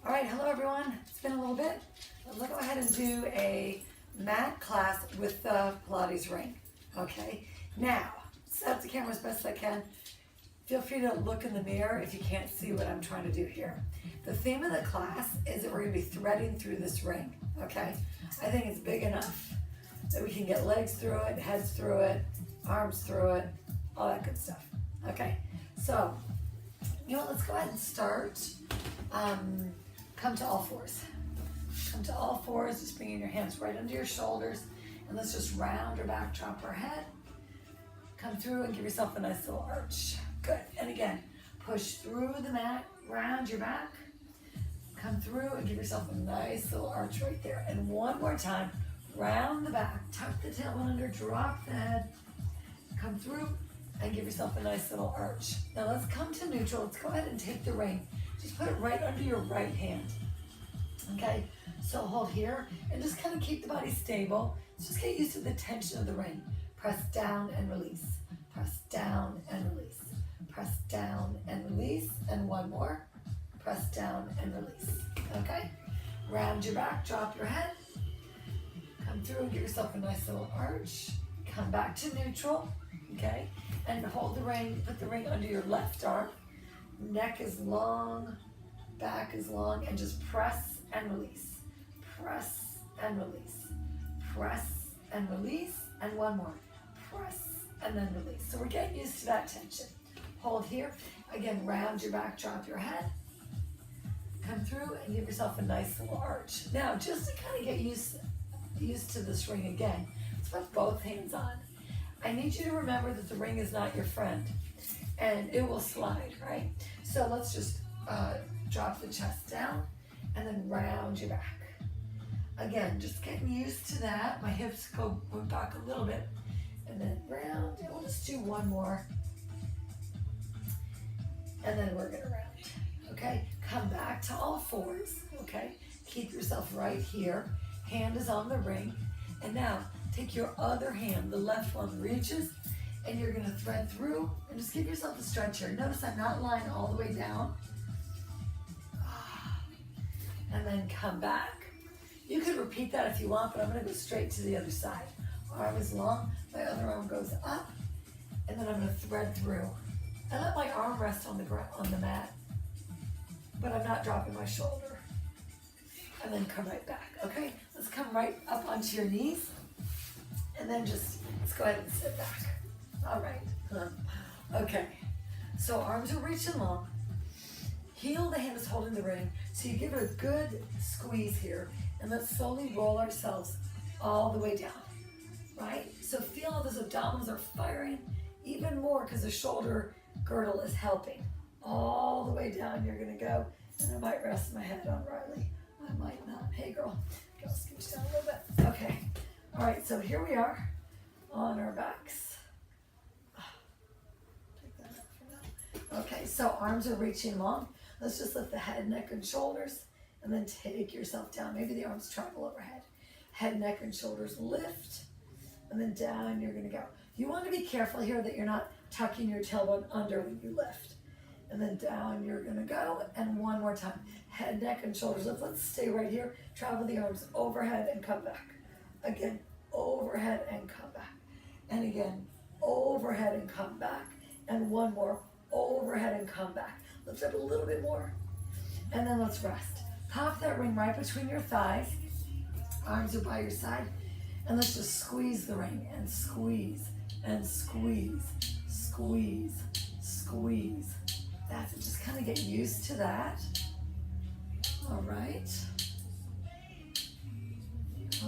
All right, hello everyone. It's been a little bit. Let's go ahead and do a mat class with the Pilates ring. Okay, now set up the camera as best I can. Feel free to look in the mirror if you can't see what I'm trying to do here. The theme of the class is that we're going to be threading through this ring. Okay, I think it's big enough that we can get legs through it, heads through it, arms through it, all that good stuff. Okay, so you know what, let's go ahead and start. Come to all fours. Come to all fours, just bringing your hands right under your shoulders, and let's just round our back, drop our head. Come through and give yourself a nice little arch. Good, and again, push through the mat, round your back. Come through and give yourself a nice little arch right there. And one more time, round the back, tuck the tailbone under, drop the head. Come through and give yourself a nice little arch. Now let's come to neutral. Let's go ahead and take the ring. Just put it right under your right hand. Okay, so hold here and just kind of keep the body stable. Just get used to the tension of the ring. Press down and release. Press down and release. Press down and release. And one more. Press down and release. Okay, round your back, drop your head. Come through and give yourself a nice little arch. Come back to neutral. Okay, and hold the ring, put the ring under your left arm. Neck is long, back is long, and just press and release. Press and release. Press and release, and one more. Press and then release. So we're getting used to that tension. Hold here. Again, round your back, drop your head. Come through and give yourself a nice little arch. Now, just to kind of get used to this ring again, let's put both hands on. I need you to remember that the ring is not your friend, and it will slide, right? So let's just drop the chest down and then round your back. Again, just getting used to that. My hips go back a little bit and then round, and we'll just do one more. And then we're gonna round, okay? Come back to all fours, okay? Keep yourself right here. Hand is on the ring. And now, take your other hand, the left one reaches, and you're gonna thread through, and just give yourself a stretch here. Notice I'm not lying all the way down. And then come back. You could repeat that if you want, but I'm gonna go straight to the other side. Arm is long, my other arm goes up, and then I'm gonna thread through. I let my arm rest on the mat, but I'm not dropping my shoulder. And then come right back, okay? Let's come right up onto your knees, and then let's go ahead and sit back. All right, okay. So arms are reaching long. Heel, the hand is holding the ring. So you give it a good squeeze here, and let's slowly roll ourselves all the way down, right? So feel how those abdominals are firing even more because the shoulder girdle is helping. All the way down you're gonna go, and I might rest my head on Riley. I might not. Hey girl, go scooch down a little bit. Okay, all right, so here we are on our backs. Take that out for now. Okay, so arms are reaching long. Let's just lift the head, neck, and shoulders, and then take yourself down. Maybe the arms travel overhead. Head, neck, and shoulders lift, and then down you're gonna go. You want to be careful here that you're not tucking your tailbone under when you lift. And then down you're gonna go, and one more time. Head, neck, and shoulders lift. Let's stay right here. Travel the arms overhead and come back. Again, overhead and come back. And again, overhead and come back. And one more, overhead and come back. Lift up a little bit more. And then let's rest. Pop that ring right between your thighs. Arms are by your side. And let's just squeeze the ring, and squeeze, and squeeze, squeeze, squeeze. That's it. Just kind of get used to that. All right.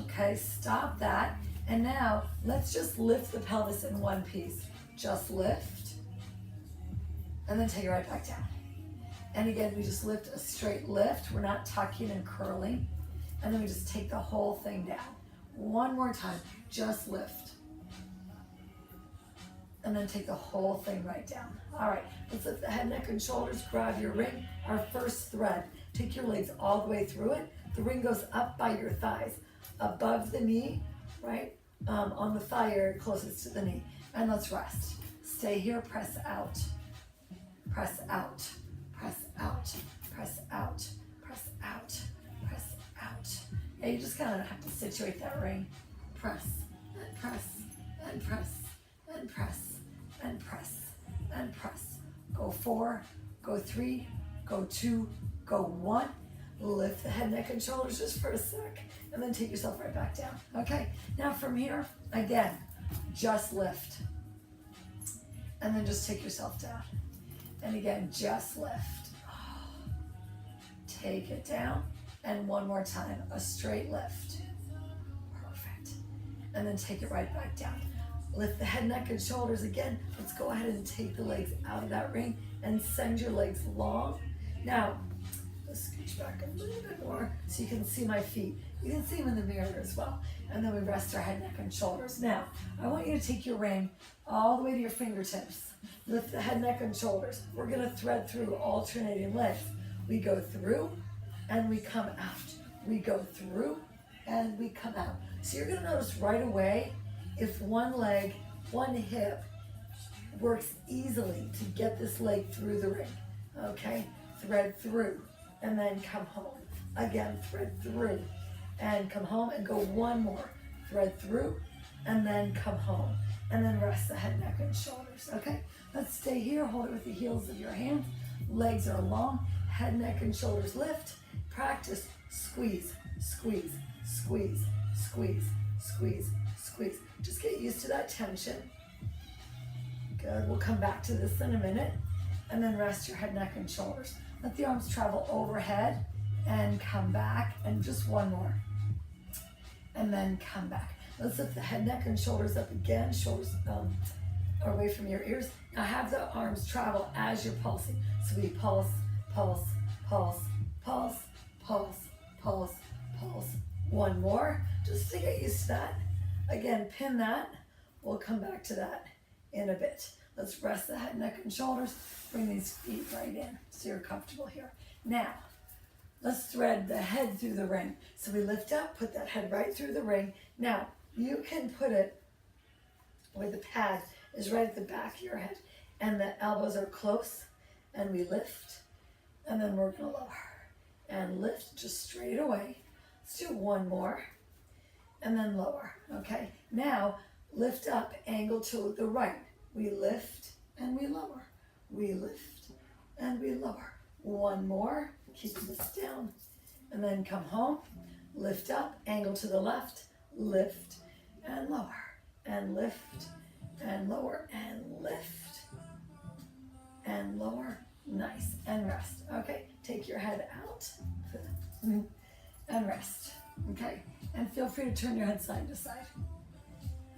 Okay, stop that. And now let's just lift the pelvis in one piece. Just lift. And then take it right back down. And again, we just lift a straight lift. We're not tucking and curling. And then we just take the whole thing down. One more time. Just lift. And then take the whole thing right down. All right, let's lift the head, neck, and shoulders. Grab your ring. Our first thread. Take your legs all the way through it. The ring goes up by your thighs, above the knee, right? On the thigh area closest to the knee. And let's rest. Stay here, press out. Press out, press out, press out, press out. Yeah, you just kind of have to situate that ring. Press, and press, and press, and press, and press, and press. Go 4, go 3, go 2, go 1. Lift the head, neck, and shoulders just for a sec, and then take yourself right back down. Okay, now from here, again, just lift. And then just take yourself down. And again, just lift. Take it down. And one more time, a straight lift. Perfect. And then take it right back down. Lift the head, neck, and shoulders again. Let's go ahead and take the legs out of that ring and send your legs long. Now, let's scooch back a little bit more so you can see my feet. You can see them in the mirror as well. And then we rest our head, neck, and shoulders. Now, I want you to take your ring all the way to your fingertips. Lift the head, neck, and shoulders. We're gonna thread through alternating legs. We go through and we come out. We go through and we come out. So you're gonna notice right away if one leg, one hip works easily to get this leg through the ring, okay? Thread through and then come home. Again, thread through and come home and go one more. Thread through and then come home. And then rest the head, neck, and shoulders, okay? Let's stay here, hold it with the heels of your hands. Legs are long, head, neck, and shoulders lift. Practice squeeze, squeeze, squeeze, squeeze, squeeze, squeeze. Just get used to that tension. Good, we'll come back to this in a minute. And then rest your head, neck, and shoulders. Let the arms travel overhead and come back, and just one more. And then come back. Let's lift the head, neck, and shoulders up again. Shoulders away from your ears. Now have the arms travel as you're pulsing. So we pulse, pulse, pulse, pulse, pulse, pulse, pulse. One more, just to get used to that. Again, pin that. We'll come back to that in a bit. Let's rest the head, neck, and shoulders. Bring these feet right in so you're comfortable here. Now, let's thread the head through the ring. So we lift up, put that head right through the ring. Now, you can put it where the pad is right at the back of your head. And the elbows are close. And we lift. And then we're going to lower. And lift just straight away. Let's do one more. And then lower. Okay? Now, lift up, angle to the right. We lift and we lower. We lift and we lower. One more. Keep this down. And then come home. Lift up, angle to the left. Lift and lower. And lift and lower. And lift and lower. Nice. And rest. Okay? Take your head out. And rest. Okay? And feel free to turn your head side to side.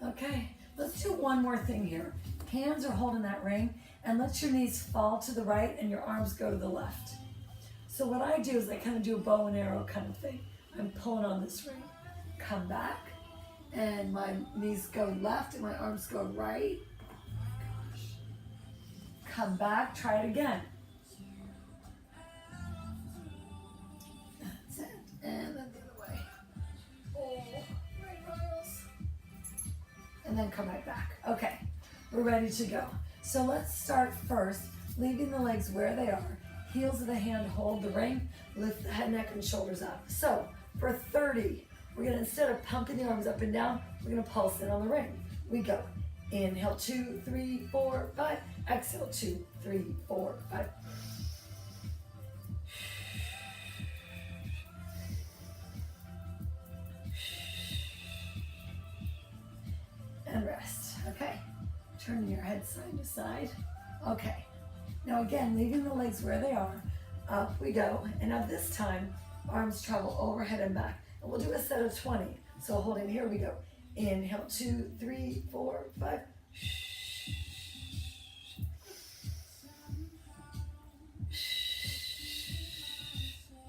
Okay? Let's do one more thing here. Hands are holding that ring, and let your knees fall to the right and your arms go to the left. So what I do is I kind of do a bow and arrow kind of thing. I'm pulling on this ring. Come back, and my knees go left and my arms go right. Oh my gosh. Come back, try it again. That's it. And then the other way. Oh, right miles. And then come right back. Okay, we're ready to go. So let's start first, leaving the legs where they are. Heels of the hand hold the ring, lift the head, neck, and shoulders up. So for 30, we're gonna, instead of pumping the arms up and down, we're gonna pulse in on the ring. We go. Inhale, 2, 3, 4, 5. Exhale, 2, 3, 4, 5. And rest, okay? Turning your head side to side. Okay, now again, leaving the legs where they are, up we go. And now this time, arms travel overhead and back. And we'll do a set of 20. So holding, here we go. Inhale, 2, 3, 4, 5.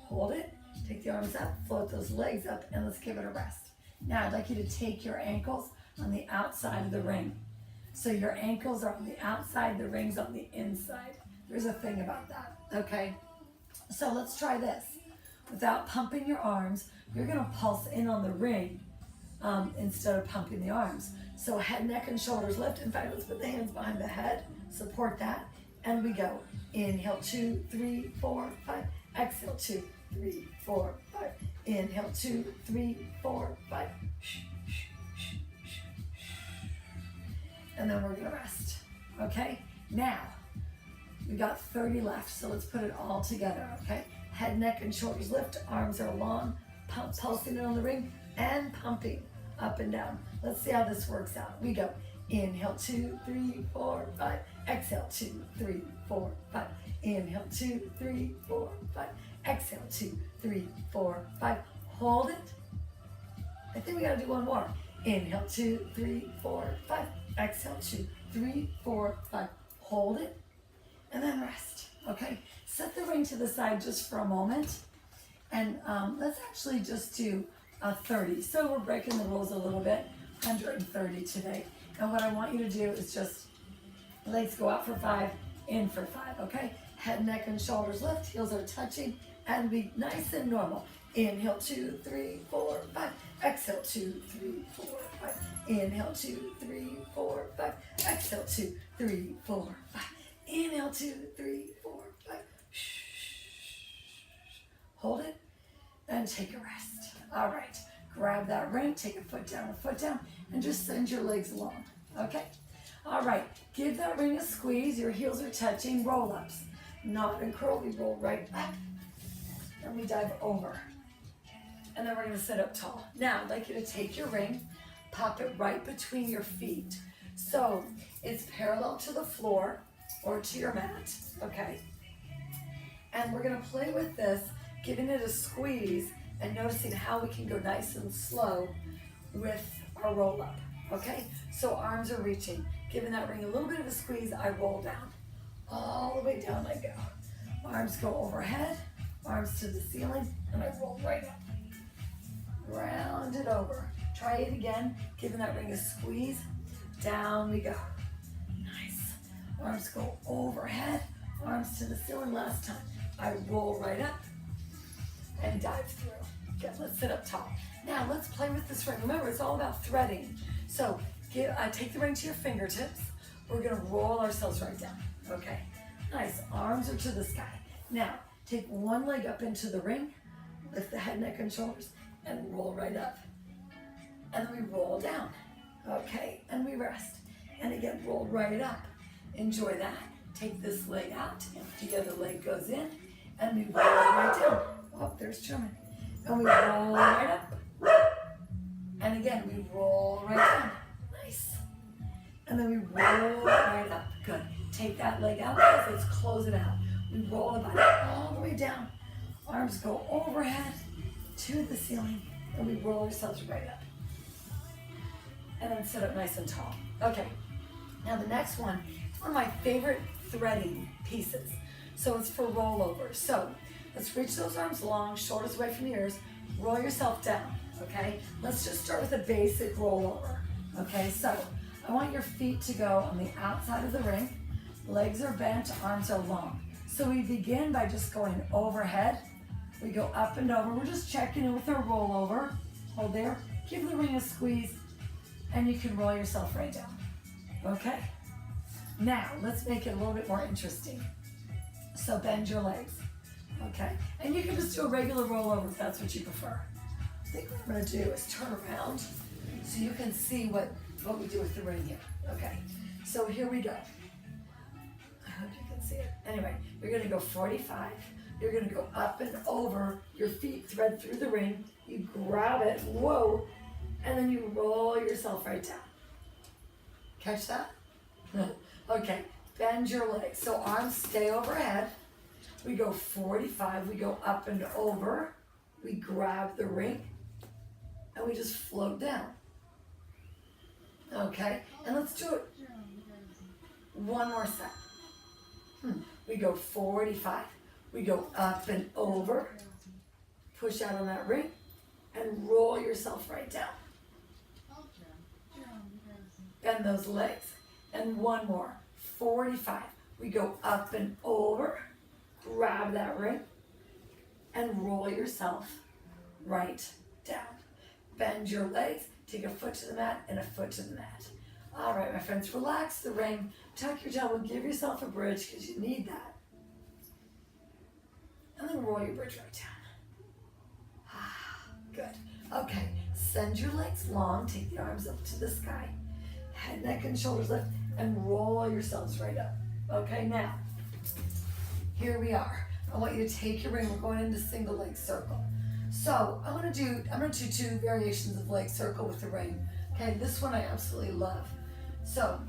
Hold it, take the arms up, float those legs up, and let's give it a rest. Now I'd like you to take your ankles on the outside of the ring. So your ankles are on the outside, the ring's on the inside. There's a thing about that, okay? So let's try this. Without pumping your arms, you're gonna pulse in on the ring instead of pumping the arms. So head, neck, and shoulders lift. In fact, let's put the hands behind the head, support that, and we go. Inhale, 2, 3, 4, 5. Exhale, 2, 3, 4, 5. Inhale, 2, 3, 4, 5. And then we're gonna rest, okay? Now, we got 30 left, so let's put it all together, okay? Head, neck, and shoulders lift, arms are long, pulsing it on the ring, and pumping up and down. Let's see how this works out. We go, inhale, 2, 3, 4, 5. Exhale, 2, 3, 4, 5. Inhale, 2, 3, 4, 5. Exhale, 2, 3, 4, 5. Hold it. I think we gotta do one more. Inhale, 2, 3, 4, 5. Exhale, 2, 3, 4, 5. Hold it, and then rest, okay? Set the ring to the side just for a moment, and let's actually just do 30. So we're breaking the rules a little bit, 130 today. And what I want you to do is just legs go out for 5, in for 5, okay? Head, neck, and shoulders lift, heels are touching, and be nice and normal. Inhale, 2, 3, 4, 5. Exhale, 2, 3, 4, 5. Inhale, 2, 3, 4, 5. Exhale, 2, 3, 4, 5. Inhale, 2, 3, 4, 5. Shh. Hold it and take a rest. All right, grab that ring, take a foot down, and just send your legs long, okay? All right, give that ring a squeeze. Your heels are touching, roll-ups. Knot and curl, we roll right back, and we dive over. And then we're gonna sit up tall. Now, I'd like you to take your ring, pop it right between your feet. So it's parallel to the floor or to your mat, okay? And we're gonna play with this, giving it a squeeze and noticing how we can go nice and slow with our roll up, okay? So arms are reaching, giving that ring a little bit of a squeeze, I roll down. All the way down I go. Arms go overhead, arms to the ceiling, and I roll right up. Round it over. Try it again, giving that ring a squeeze. Down we go. Nice. Arms go overhead, arms to the ceiling. Last time. I roll right up and dive through. Good, let's sit up tall. Now let's play with this ring. Remember, it's all about threading. So take the ring to your fingertips. We're gonna roll ourselves right down. Okay, nice. Arms are to the sky. Now, take one leg up into the ring, lift the head, neck, and shoulders, and roll right up. And then we roll down. Okay, and we rest. And again, roll right up. Enjoy that. Take this leg out, and the other leg goes in, and we roll right down. Oh, there's German. And we roll right up. And again, we roll right down. Nice. And then we roll right up. Good. Take that leg out, let's close it out. We roll the body all the way down. Arms go overhead to the ceiling, and we roll ourselves right up. And then sit up nice and tall. Okay, now the next one is one of my favorite threading pieces. So it's for rollover. So let's reach those arms long, shoulders away from the ears, roll yourself down, okay? Let's just start with a basic rollover, okay? So I want your feet to go on the outside of the ring, legs are bent, arms are long. So we begin by just going overhead, we go up and over, we're just checking in with our rollover. Hold there, give the ring a squeeze, and you can roll yourself right down, okay? Now, let's make it a little bit more interesting. So bend your legs, okay? And you can just do a regular rollover if that's what you prefer. I think what I'm gonna do is turn around so you can see what we do with the ring here, okay? So here we go. I hope you can see it. Anyway, you're gonna go 45. You're gonna go up and over, your feet thread through the ring, you grab it, whoa, and then you roll yourself right down. Catch that? Okay, bend your legs. So arms stay overhead. We go 45, we go up and over, we grab the ring, and we just float down. Okay, and let's do it one more set. We go 45, we go up and over, push out on that ring, and roll yourself right down. Bend those legs, and one more, 45. We go up and over, grab that ring, and roll yourself right down. Bend your legs, take a foot to the mat and a foot to the mat. All right, my friends, relax the ring, tuck your tail, and give yourself a bridge because you need that. And then roll your bridge right down. Good. Okay, send your legs long, take the arms up to the sky. Head, neck, and shoulders lift, and roll yourselves right up. Okay, now, here we are. I want you to take your ring. We're going into single leg circle. So I'm gonna do two variations of leg circle with the ring. Okay, this one I absolutely love. So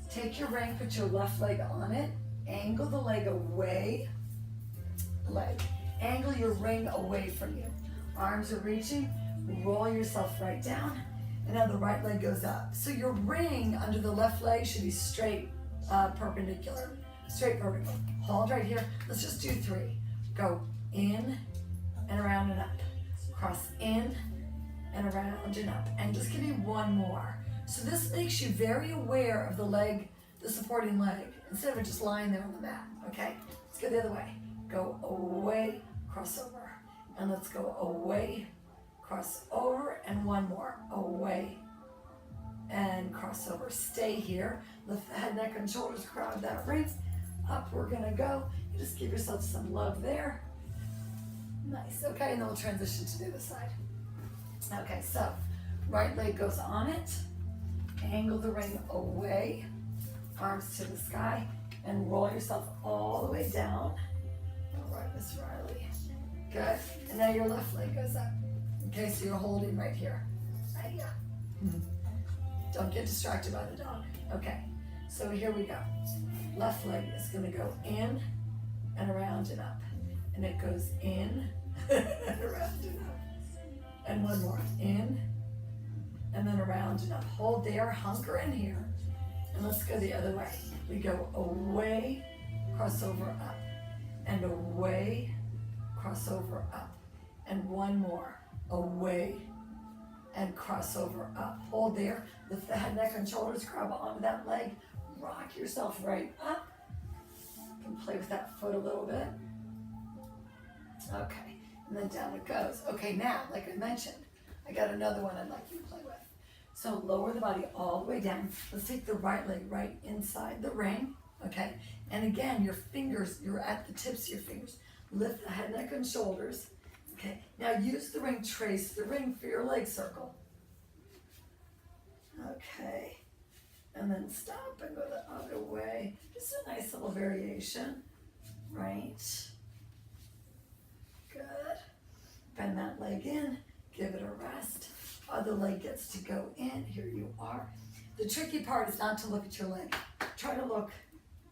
take your ring, put your left leg on it, angle the leg away, angle your ring away from you. Arms are reaching, roll yourself right down, and now the right leg goes up. So your ring under the left leg should be straight, perpendicular, straight vertical. Hold right here. Let's just do 3. Go in and around and up. Cross in and around and up. And just give me one more. So this makes you very aware of the leg, the supporting leg, instead of just lying there on the mat, okay? Let's go the other way. Go away, cross over. And let's go away, cross over, and one more. Away and cross over. Stay here. Lift the head, neck, and shoulders, grab that ring. Up we're gonna go. You just give yourself some love there. Nice, okay, and then we'll transition to the other side. Okay, so right leg goes on it, angle the ring away, arms to the sky, and roll yourself all the way down. All right, Miss Riley. Good, and now your left leg goes up. Okay, so you're holding right here. Right, Don't get distracted by the dog. Okay, so here we go. Left leg is gonna go in and around and up. And it goes in and around and up. And one more, in and then around and up. Hold there, hunker in here. And let's go the other way. We go away, cross over, up. And away, cross over, up. And one more, away and cross over, up. Hold there, lift the head, neck, and shoulders, grab onto that leg, rock yourself right up. You can play with that foot a little bit. Okay, and then down it goes. Okay, now, like I mentioned, I got another one I'd like you to play with. So lower the body all the way down. Let's take the right leg right inside the ring, okay? And again, your fingers, you're at the tips of your fingers. Lift the head, neck, and shoulders, okay? Now use the ring, trace the ring for your leg circle. Okay, and then stop and go the other way. Just a nice little variation, right? Good. Bend that leg in, give it a rest. Other leg gets to go in. Here you are. The tricky part is not to look at your leg. Try to look,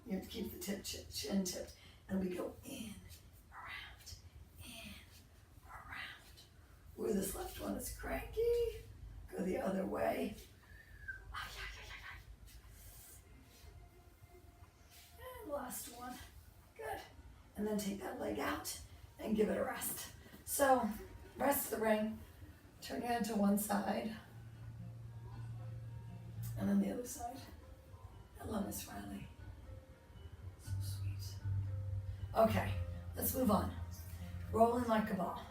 you have to keep the chin tipped. And we go in, around. Ooh, this left one is cranky. Go the other way. And last one. Good. And then take that leg out and give it a rest. So rest the ring, turn your head to one side, and then the other side. Hello, Miss Riley. So sweet. Okay, let's move on. Rolling like a ball.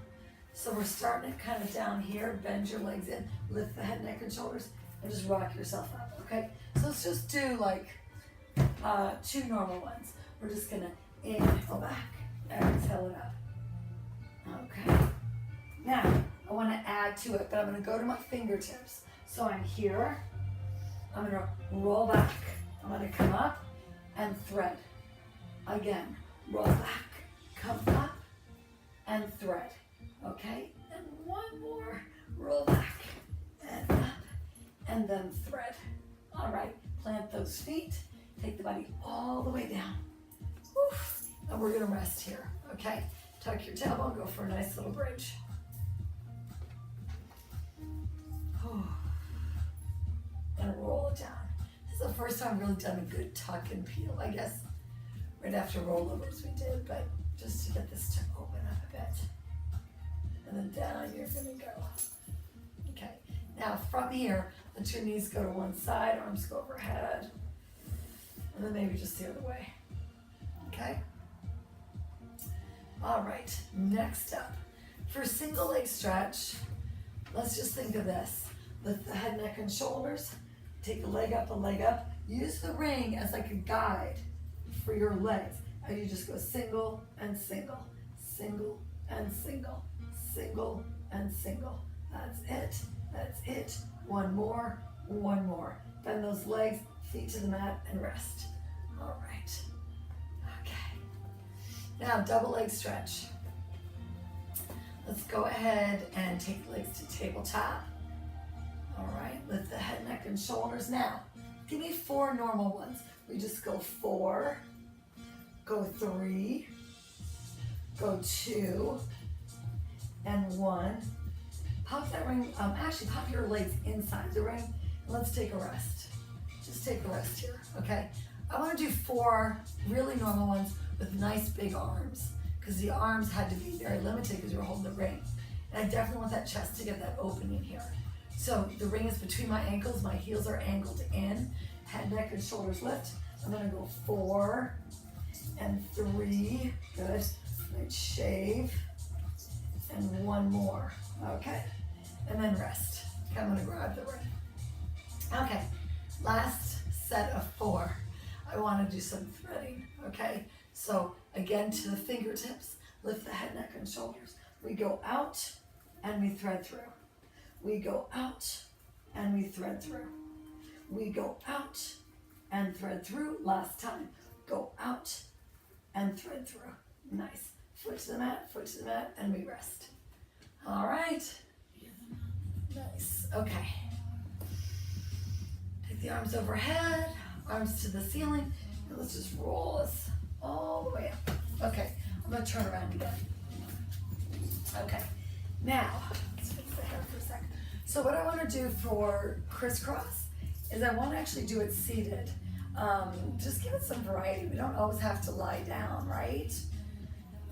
So we're starting it kind of down here, bend your legs in, lift the head, neck, and shoulders, and just rock yourself up, okay? So let's just do like 2 normal ones. We're just gonna inhale back, exhale it up. Okay, now I want to add to it, but I'm going to go to my fingertips. So I'm here, I'm going to roll back, I'm going to come up and thread. Again, roll back, come up and thread. Okay, and one more, roll back and up and then thread. All right, plant those feet, take the body all the way down. Oof. And we're going to rest here, okay? Tuck your tailbone, go for a nice little bridge. And roll it down. This is the first time I've really done a good tuck and peel, I guess. Right after rollovers we did, but just to get this to open up a bit. And then down you're gonna go. Okay, now from here, let your knees go to one side, arms go overhead. And then maybe just the other way, okay? All right, next up, for single leg stretch, let's just think of this. Lift the head, neck, and shoulders. Take a leg up, Use the ring as like a guide for your legs. And you just go single and single, single and single, single, and single. That's it, that's it. One more, one more. Bend those legs, feet to the mat, and rest. All right. Okay. Now, double leg stretch. Let's go ahead and take the legs to tabletop. All right, lift the head, neck, and shoulders. Now, give me 4 normal ones. We just go 4, go 3, go 2, and 1. Pop that ring, actually pop your legs inside the ring, and let's take a rest. Just take a rest here, okay? I wanna do 4 really normal ones with nice big arms, because the arms had to be very limited because you were holding the ring. And I definitely want that chest to get that opening here. So the ring is between my ankles, my heels are angled in, head, neck, and shoulders lift. I'm gonna go 4 and 3, good. Right, shave, and 1 more, okay? And then rest. Okay, I'm gonna grab the ring. Okay, last set of 4. I wanna do some threading, okay? So again, to the fingertips, lift the head, neck, and shoulders. We go out and we thread through. We go out and we thread through. We go out and thread through. Last time, go out and thread through. Nice. Foot to the mat, and we rest. All right. Nice. Okay. Take the arms overhead, arms to the ceiling, and let's just roll this all the way up. Okay, I'm gonna turn around again. Okay, now, let's fix the hair for a sec. So what I wanna do for crisscross is I wanna actually do it seated. Just give it some variety. We don't always have to lie down, right?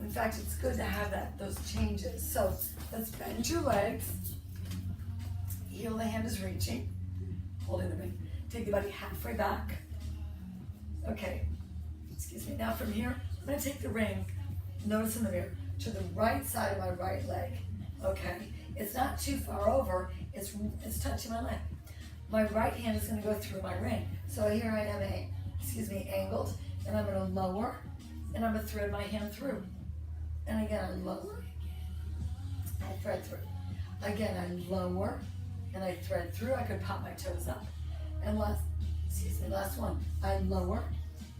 In fact, it's good to have those changes. So let's bend your legs. Heel of the hand is reaching, holding the ring. Take the body halfway back. Okay, excuse me. Now from here, I'm gonna take the ring, notice in the mirror, to the right side of my right leg, okay? It's not too far over, it's touching my leg. My right hand is gonna go through my ring. So here I am, angled, and I'm gonna lower, and I'm gonna thread my hand through. And again, I lower, I thread through. Again, I lower, and I thread through. I could pop my toes up. And last one, I lower,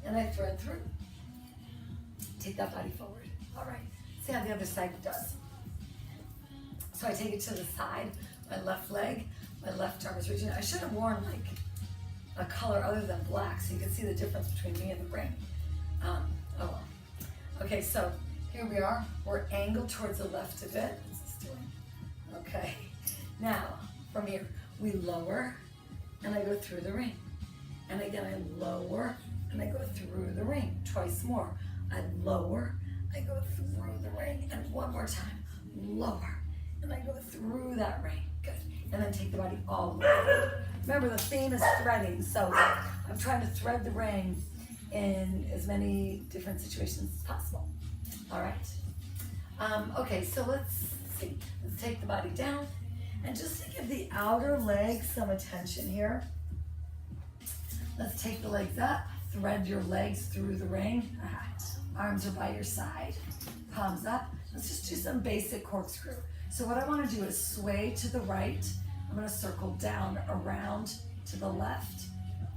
and I thread through. Take that body forward. All right, see how the other side does. So I take it to the side, my left leg, my left arm is reaching. I should have worn like a color other than black so you can see the difference between me and the ring. Oh well. Okay, so here we are. We're angled towards the left a bit. What's this doing? Okay. Now, from here, we lower, and I go through the ring. And again, I lower, and I go through the ring. Twice more. I lower, I go through the ring. And one more time, lower, and I go through that ring. Good. And then take the body all the way through. Remember, the theme is threading, so I'm trying to thread the ring in as many different situations as possible. All right. Okay, so let's see. Let's take the body down. And just to give the outer legs some attention here, let's take the legs up, thread your legs through the ring. Arms are by your side, palms up. Let's just do some basic corkscrew. So what I want to do is sway to the right. I'm going to circle down around to the left,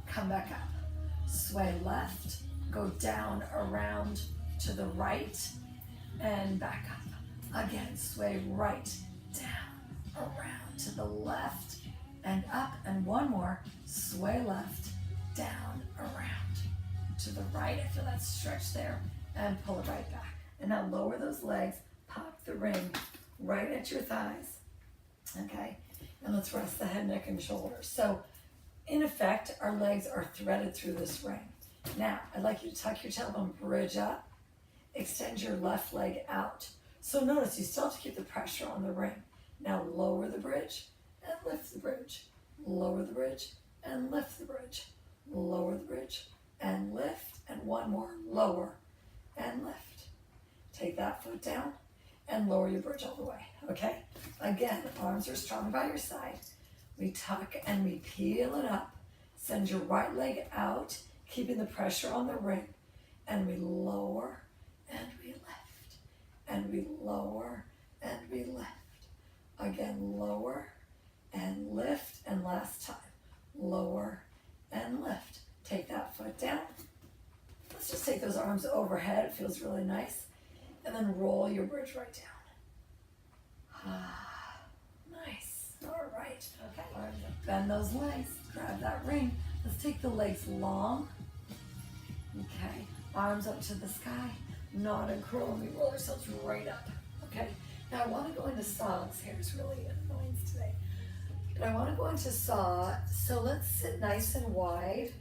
come back up. Sway left, go down around to the right, and back up. Again, sway right, down, around to the left, and up. And one more, sway left, down, around to the right. I feel that stretch there, and pull it right back. And now lower those legs, pop the ring right at your thighs, okay? And let's rest the head, neck, and shoulders. So in effect, our legs are threaded through this ring. Now, I'd like you to tuck your tailbone, bridge up, extend your left leg out. So notice you still have to keep the pressure on the ring. Now lower the bridge and lift the bridge. Lower the bridge and lift the bridge. Lower the bridge and lift. And one more, lower and lift. Take that foot down and lower your bridge all the way, okay? Again, arms are strong by your side. We tuck and we peel it up. Send your right leg out, keeping the pressure on the ring. And we lower and we lift. And we lower and we lift. Again, lower and lift, and last time, lower and lift. Take that foot down. Let's just take those arms overhead, it feels really nice. And then roll your bridge right down. Ah, nice, all right. Okay, bend those legs, grab that ring. Let's take the legs long. Okay, arms up to the sky, knot and curl, and we roll ourselves right up. Okay, now I want to go into saw. This hair is really annoying today. But I want to go into saw, so let's sit nice and wide.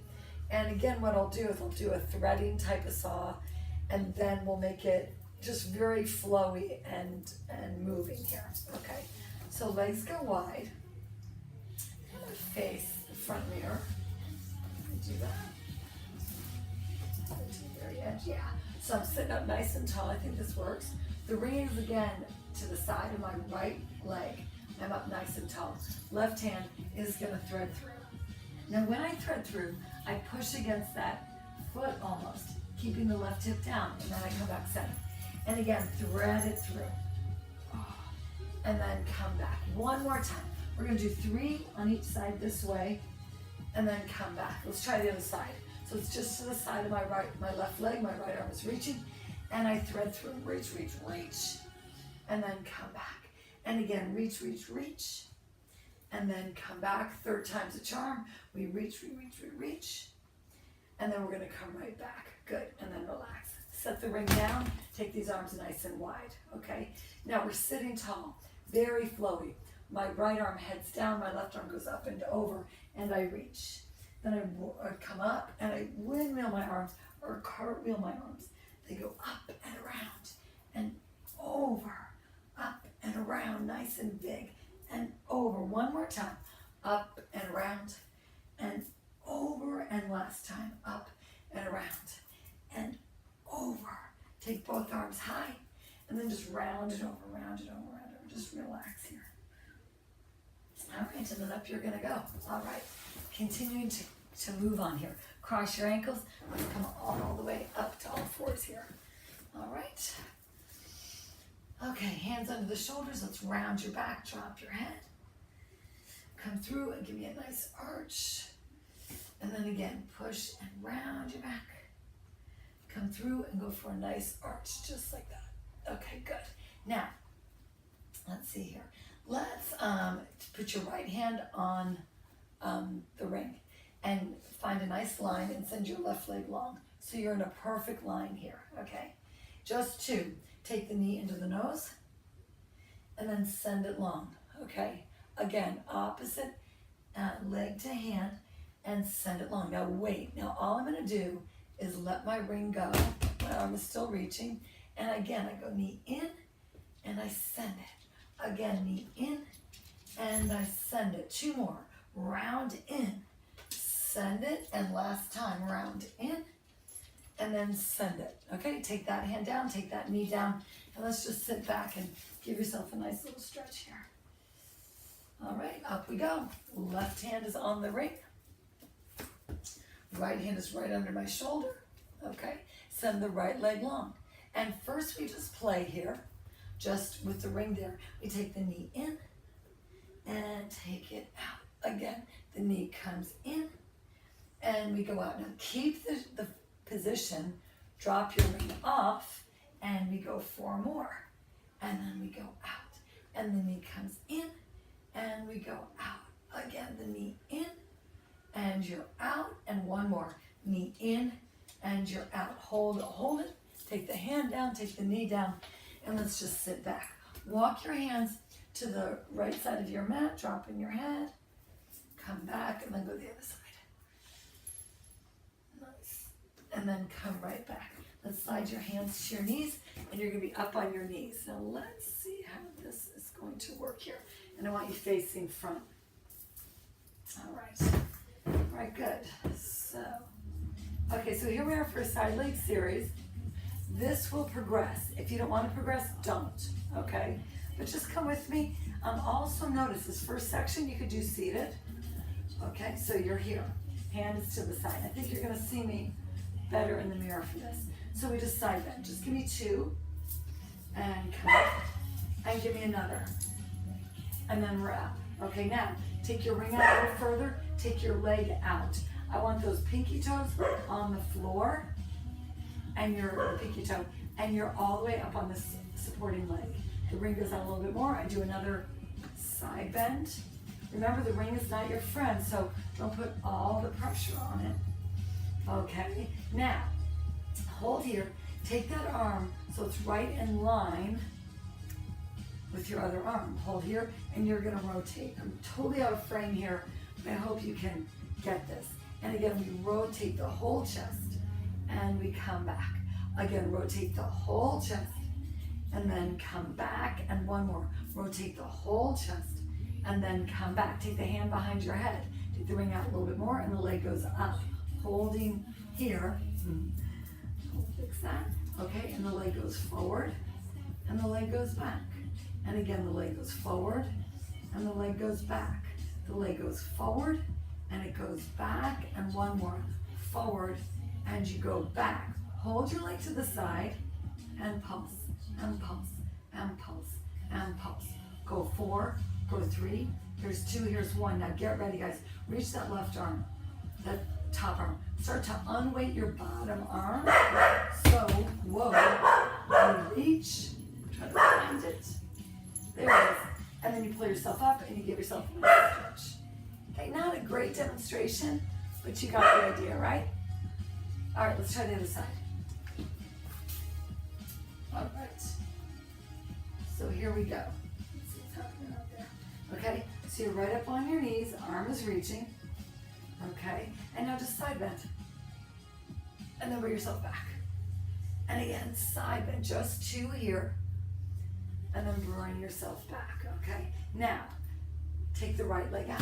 And again, what I'll do is I'll do a threading type of saw, and then we'll make it just very flowy and moving here. Okay, so legs go wide. I'm gonna face the front mirror. Do that. To the very edge, yeah. So I'm sitting up nice and tall. I think this works. The ring is again to the side of my right leg. I'm up nice and tall. Left hand is gonna thread through. Now when I thread through, I push against that foot almost, keeping the left hip down, and then I come back center. And again, thread it through. And then come back. One more time. We're gonna do 3 on each side this way, and then come back. Let's try the other side. So it's just to the side of my left leg, my right arm is reaching, and I thread through, reach, reach, reach, and then come back. And again, reach, reach, reach, and then come back. 3rd time's a charm. We reach, we reach, we reach, and then we're gonna come right back. Good, and then relax. Set the ring down, take these arms nice and wide, okay? Now we're sitting tall, very flowy. My right arm heads down, my left arm goes up and over, and I reach. Then I come up and I windmill my arms or cartwheel my arms. They go up and around and over, up and around, nice and big, and over. One more time, up and around and over, and last time, up and around and over. Take both arms high and then just round it over, round it over, round it over. Just relax here. All right, and then up you're gonna go. All right, continuing to move on here. Cross your ankles. Let's come all the way up to all 4s here. All right. Okay, hands under the shoulders. Let's round your back, drop your head. Come through and give me a nice arch. And then again, push and round your back. Come through and go for a nice arch, just like that. Okay, good. Now, let's see here. Let's put your right hand on the ring and find a nice line and send your left leg long. So you're in a perfect line here, okay? Just 2. Take the knee into the nose and then send it long, okay? Again, opposite leg to hand and send it long. Now wait, now all I'm gonna do is let my ring go. My arm is still reaching. And again, I go knee in and I send it. Again, knee in and I send it. 2 more. Round in, send it, and last time, round in, and then send it. Okay, take that hand down, take that knee down, and let's just sit back and give yourself a nice little stretch here. All right, up we go. Left hand is on the ring. Right hand is right under my shoulder. Okay, send the right leg long. And first we just play here, just with the ring there. We take the knee in and take it out. Again, the knee comes in and we go out. Now keep the position, drop your ring off, and we go 4 more. And then we go out. And the knee comes in and we go out. Again, the knee in and you're out. And 1 more. Knee in and you're out. Hold it. Take the hand down, take the knee down, and let's just sit back. Walk your hands to the right side of your mat, drop in your head, come back, and then go the other side. Nice. And then come right back. Let's slide your hands to your knees, and you're gonna be up on your knees. Now let's see how this is going to work here. And I want you facing front. All right, good. Okay, so here we are for a side leg series. This will progress. If you don't want to progress, don't, okay? But just come with me. Also notice this first section you could do seated. Okay, so you're here. Hand is to the side. I think you're gonna see me better in the mirror for this. So we just side bend. Just give me 2 and come up and give me another. And then wrap. Okay, now take your ring out a little further, take your leg out. I want those pinky toes on the floor, and your pinky toe, and you're all the way up on this supporting leg. The ring goes out a little bit more. I do another side bend. Remember, the ring is not your friend, so don't put all the pressure on it. Okay, now hold here. Take that arm so it's right in line with your other arm. Hold here, and you're gonna rotate. I'm totally out of frame here, but I hope you can get this. And again, we rotate the whole chest, and we come back. Again, rotate the whole chest, and then come back, and one more. Rotate the whole chest, and then come back. Take the hand behind your head. Take the ring out a little bit more, and the leg goes up. Holding here. Fix that. Okay, and the leg goes forward, and the leg goes back. And again, the leg goes forward, and the leg goes back. The leg goes forward, and it goes back, and one more. Forward, and you go back. Hold your leg to the side, and pulse, and pulse, and pulse, and pulse. Go 4, go 3, here's 2, here's 1. Now get ready, guys. Reach that left arm, that top arm. Start to unweight your bottom arm. So, whoa, you reach, try to find it. There it is. And then you pull yourself up and you give yourself a nice stretch. Okay, not a great demonstration, but you got the idea, right? All right, let's try the other side. All right. So here we go. Let's see what's happening out there. Okay, so you're right up on your knees, arm is reaching. Okay, and now just side bend. And then bring yourself back. And again, side bend, just 2 here. And then bring yourself back, okay? Now, take the right leg out.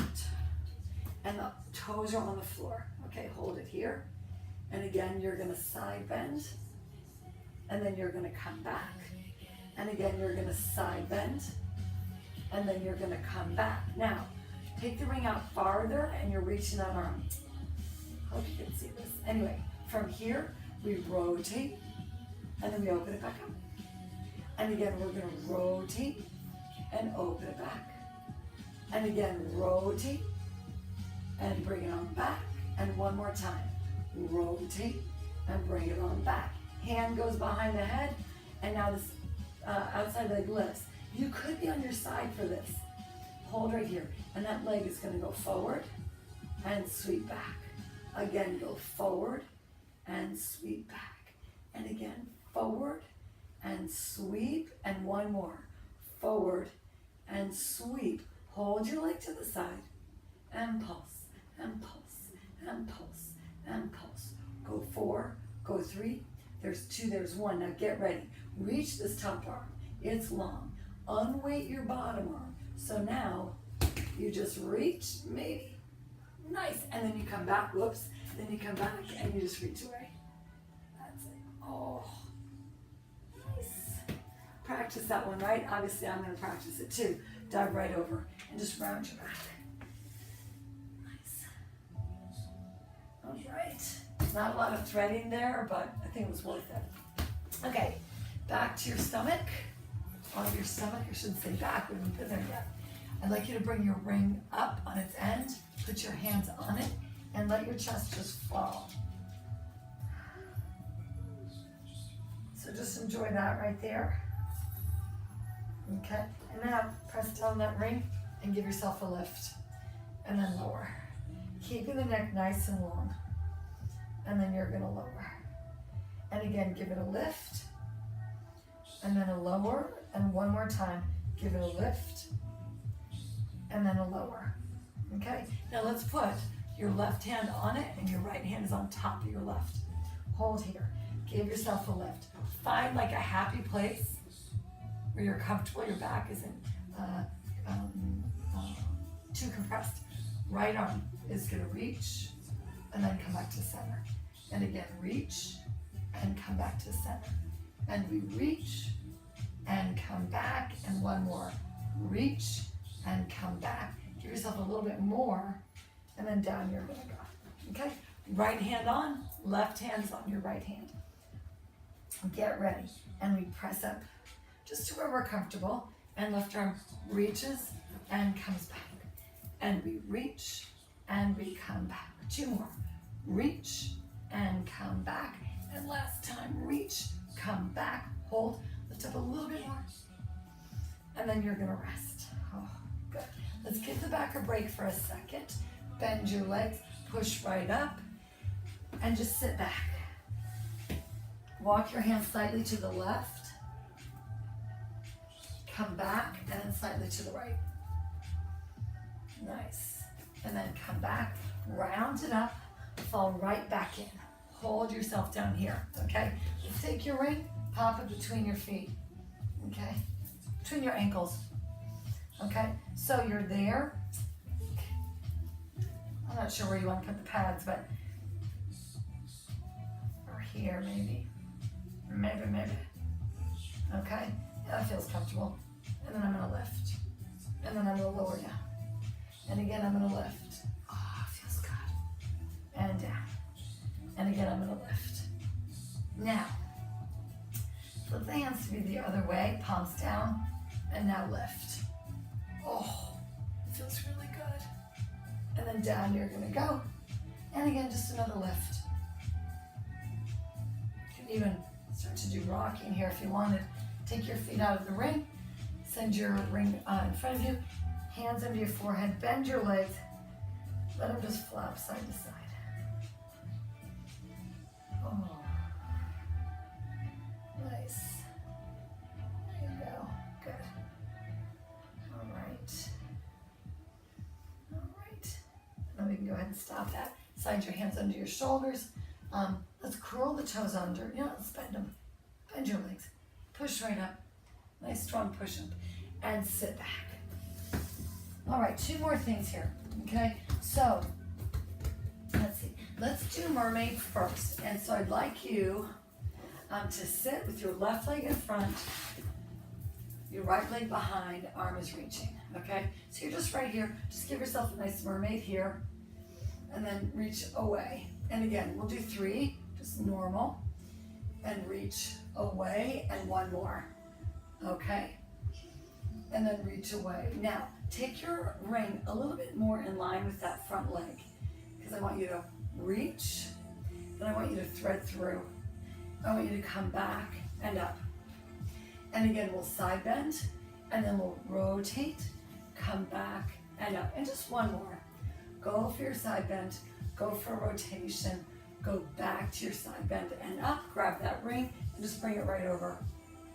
And the toes are on the floor. Okay, hold it here. And again, you're gonna side bend. And then you're gonna come back. And again, you're gonna side bend. And then you're gonna come back. Now, take the ring out farther and you're reaching that arm. Hope you can see this. Anyway, from here, we rotate and then we open it back up. And again, we're gonna rotate and open it back. And again, rotate and bring it on back. And one more time, rotate and bring it on back. Hand goes behind the head, and now this outside leg lifts. You could be on your side for this. Hold right here, and that leg is gonna go forward and sweep back. Again, go forward and sweep back. And again, forward and sweep, and one more. Forward and sweep. Hold your leg to the side and pulse, and pulse, and pulse, and pulse. Go 4, go 3, there's 2, there's 1. Now get ready. Reach this top arm. It's long. Unweight your bottom arm. So now you just reach, maybe. Nice. And then you come back, whoops. Then you come back and you just reach away. That's it. Oh, nice. Practice that one, right? Obviously, I'm going to practice it too. Dive right over and just round your back. Nice. All right. Not a lot of threading there, but I think it was worth it. Okay, back to your stomach. On your stomach, I shouldn't say back, we haven't been there yet. I'd like you to bring your ring up on its end, put your hands on it, and let your chest just fall. So just enjoy that right there. Okay, and now press down that ring and give yourself a lift. And then lower. Keeping the neck nice and long. And then you're gonna lower. And again, give it a lift. And then a lower. And one more time, give it a lift. And then a lower. Okay, now let's put your left hand on it and your right hand is on top of your left. Hold here. Give yourself a lift. Find like a happy place where you're comfortable, your back isn't too compressed. Right arm is gonna reach and then come back to center. And again, reach and come back to center. And we reach and come back, and one more. Reach and come back. Give yourself a little bit more, and then down you're gonna go. Okay? Right hand on, left hand's on your right hand. Get ready. And we press up just to where we're comfortable, and left arm reaches and comes back. And we reach and we come back. 2 more. Reach and come back. And last time, reach, come back, hold, lift up a little bit more. And then you're gonna rest. Oh, good. Let's give the back a break for a second. Bend your legs, push right up, and just sit back. Walk your hands slightly to the left. Come back, and then slightly to the right. Nice. And then come back, round it up, fall right back in. Hold yourself down here, okay? Just take your ring, pop it between your feet, okay? Between your ankles, okay? So you're there. I'm not sure where you want to put the pads, but, or here maybe, maybe. Okay, yeah, that feels comfortable. And then I'm gonna lift. And then I'm gonna lower down. And again, I'm gonna lift. Oh, feels good. And down. And again, I'm gonna lift. Now, flip the hands to be the other way, palms down, and now lift. Oh, it feels really good. And then down you're gonna go. And again, just another lift. You can even start to do rocking here if you wanted. Take your feet out of the ring, send your ring in front of you, hands under your forehead, bend your legs, let them just flop side to side. Oh, nice. There you go. Good. All right. All right. Then we can go ahead and stop that. Slide your hands under your shoulders. Let's curl the toes under. You know, let's bend them. Bend your legs. Push right up. Nice strong push up. And sit back. All right, 2 more things here. Okay, so let's see. Let's do mermaid first. And so I'd like you to sit with your left leg in front, your right leg behind, arm is reaching. Okay, so you're just right here. Just give yourself a nice mermaid here, and then reach away. And again, we'll do 3, just normal, and reach away, and 1 more. Okay, and then reach away. Now, take your ring a little bit more in line with that front leg, because I want you to reach, and I want you to thread through. I want you to come back and up. And again, we'll side bend, and then we'll rotate, come back and up. And just 1 more. Go for your side bend, go for a rotation, go back to your side bend and up, grab that ring, and just bring it right over.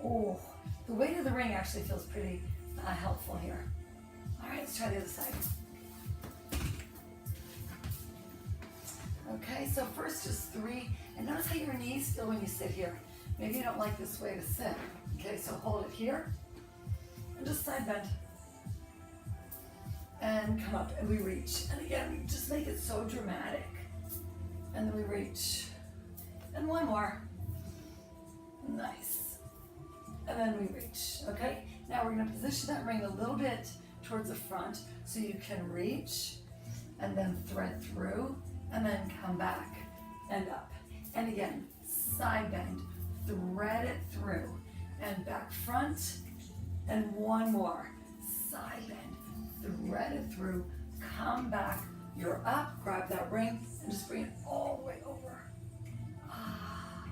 Oh, the weight of the ring actually feels pretty helpful here. All right, let's try the other side. Okay, so first just 3, and notice how your knees feel when you sit here. Maybe you don't like this way to sit. Okay, so hold it here, and just side bend. And come up, and we reach. And again, we just make it so dramatic. And then we reach. And 1 more. Nice. And then we reach, okay? Now we're gonna position that ring a little bit towards the front so you can reach, and then thread through, and then come back and up. And again, side bend, thread it through, and back front, and 1 more. Side bend, thread it through, come back, you're up, grab that ring, and just bring it all the way over. Ah,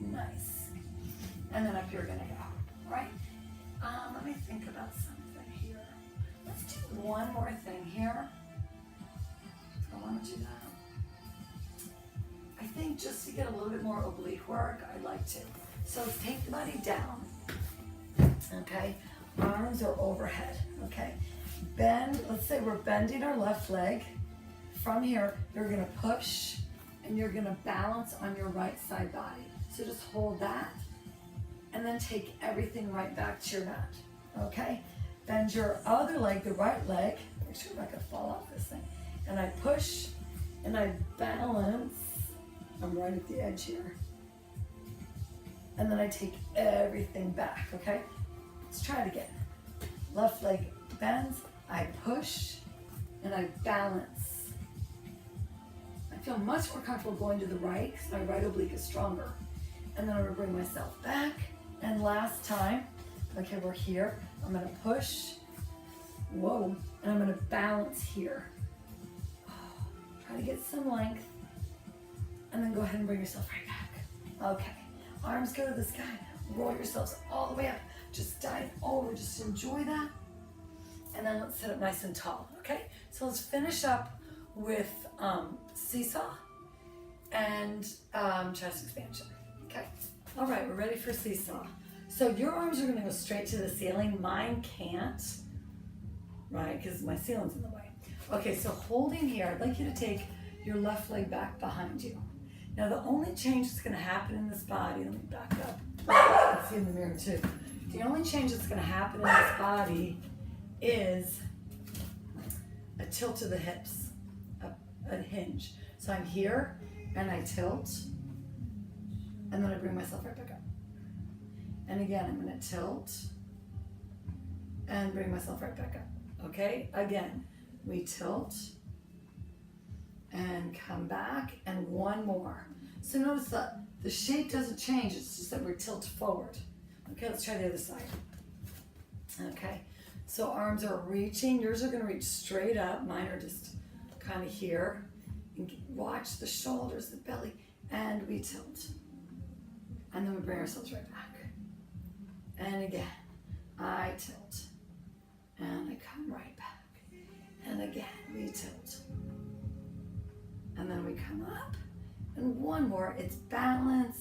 nice. And then up you're gonna go, all right? Let me think about something here. Let's do 1 more thing here. I wanna do that. I think just to get a little bit more oblique work, I'd like to. So take the body down, okay? Arms are overhead, okay? Bend, let's say we're bending our left leg. From here, you're gonna push, and you're gonna balance on your right side body. So just hold that, and then take everything right back to your mat, okay? Bend your other leg, the right leg. Make sure I'm not gonna fall off this thing. And I push, and I balance. I'm right at the edge here. And then I take everything back, okay? Let's try it again. Left leg bends, I push, and I balance. I feel much more comfortable going to the right because my right oblique is stronger. And then I'm gonna bring myself back. And last time, Okay, we're here. I'm gonna push, whoa, and I'm gonna balance here. Try to get some length, and then go ahead and bring yourself right back. Okay, arms go to the sky. Roll yourselves all the way up. Just dive over, just enjoy that. And then let's sit up nice and tall, okay? So let's finish up with seesaw and chest expansion, okay? All right, we're ready for seesaw. So your arms are gonna go straight to the ceiling. Mine can't, right? Because my ceiling's in the way. Okay, so holding here, I'd like you to take your left leg back behind you. Now the only change that's gonna happen in this body, let me back up. Let's see in the mirror too. The only change that's gonna happen in this body is a tilt of the hips, a hinge. So I'm here and I tilt, and then I bring myself right back up. And again, I'm gonna tilt and bring myself right back up. Okay, again, we tilt and come back, and one more. So notice that the shape doesn't change, it's just that we're tilted forward. Okay, let's try the other side. Okay, so arms are reaching, yours are gonna reach straight up, mine are just kind of here. And watch the shoulders, the belly, and we tilt. And then we bring ourselves right back. And again, I tilt, and I come right back. And again, we tilt. And then we come up. And one more, it's balance,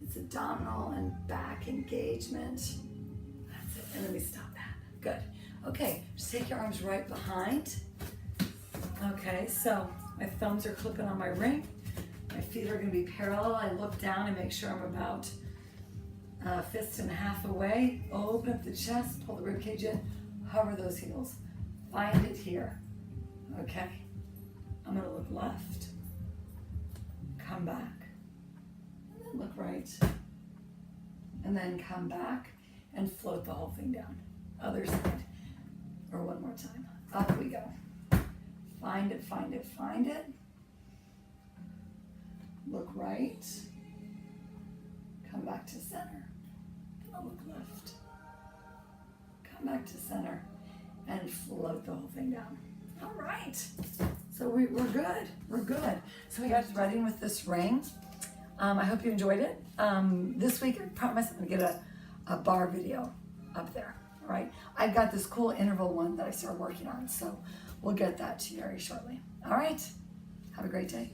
it's abdominal and back engagement. That's it, and then we stop that. Good. Okay, just take your arms right behind. Okay, so my thumbs are clipping on my ring. My feet are gonna be parallel. I look down and make sure I'm about a fist and a half away. Open up the chest, pull the ribcage in, hover those heels. Find it here. Okay, I'm gonna look left, come back, and then look right, and then come back and float the whole thing down. Other side, or one more time. Up we go. Find it, find it, find it. Look right, come back to center. I'll look left, come back to center, and float the whole thing down. All right, so we're good, we're good. So we got threading with this ring. I hope you enjoyed it. This week, I promise I'm gonna get a bar video up there, all right? I've got this cool interval one that I started working on, so we'll get that to you very shortly. All right, have a great day.